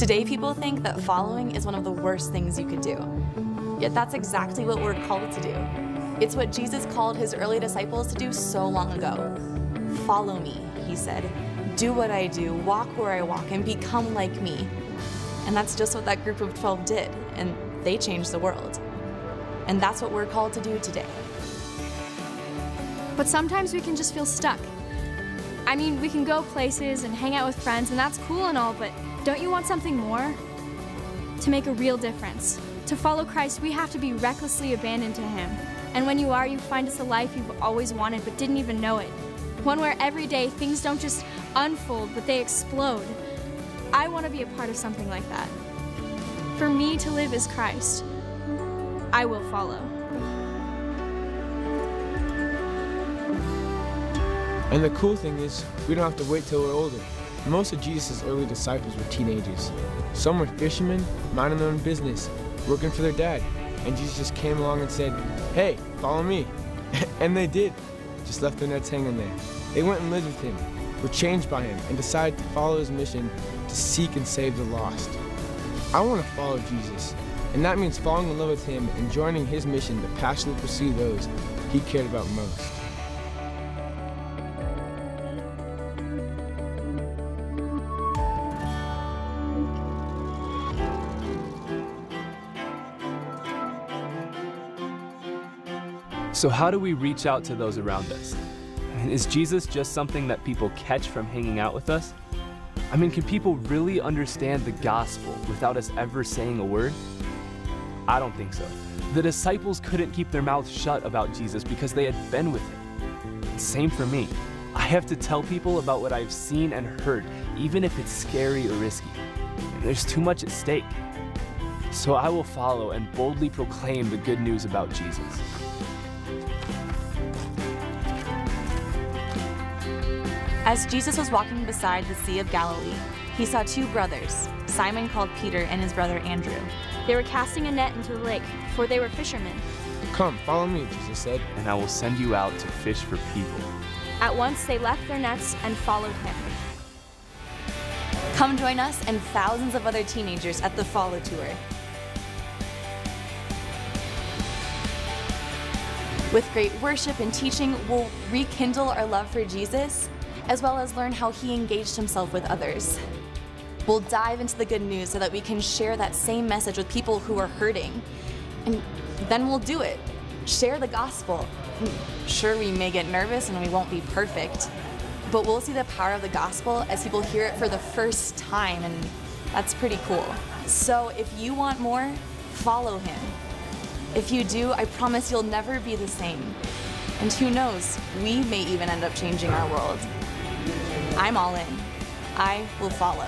Today, people think that following is one of the worst things you could do. Yet that's exactly what we're called to do. It's what Jesus called his early disciples to do so long ago. Follow me, he said. Do what I do, walk where I walk, and become like me. And that's just what that group of 12 did, and they changed the world. And that's what we're called to do today. But sometimes we can just feel stuck. I mean, we can go places and hang out with friends, and that's cool and all, but don't you want something more? To make a real difference. To follow Christ, we have to be recklessly abandoned to him. And when you are, you find us a life you've always wanted but didn't even know it. One where every day things don't just unfold, but they explode. I want to be a part of something like that. For me to live is Christ. I will follow. And the cool thing is, we don't have to wait till we're older. Most of Jesus' early disciples were teenagers. Some were fishermen, minding their own business, working for their dad. And Jesus just came along and said, "Hey, follow me." And they did. Just left their nets hanging there. They went and lived with him, were changed by him, and decided to follow his mission to seek and save the lost. I want to follow Jesus, and that means falling in love with him and joining his mission to passionately pursue those he cared about most. So how do we reach out to those around us? Is Jesus just something that people catch from hanging out with us? I mean, can people really understand the gospel without us ever saying a word? I don't think so. The disciples couldn't keep their mouths shut about Jesus because they had been with him. Same for me. I have to tell people about what I've seen and heard, even if it's scary or risky. There's too much at stake. So I will follow and boldly proclaim the good news about Jesus. As Jesus was walking beside the Sea of Galilee, he saw two brothers, Simon called Peter and his brother Andrew. They were casting a net into the lake, for they were fishermen. "Come, follow me," Jesus said. "And I will send you out to fish for people." At once they left their nets and followed him. Come join us and thousands of other teenagers at the Follow Tour. With great worship and teaching, we'll rekindle our love for Jesus, as well as learn how he engaged himself with others. We'll dive into the good news so that we can share that same message with people who are hurting. And then we'll do it. Share the gospel. Sure, we may get nervous and we won't be perfect, but we'll see the power of the gospel as people hear it for the first time, and that's pretty cool. So if you want more, follow him. If you do, I promise you'll never be the same. And who knows, we may even end up changing our world. I'm all in. I will follow.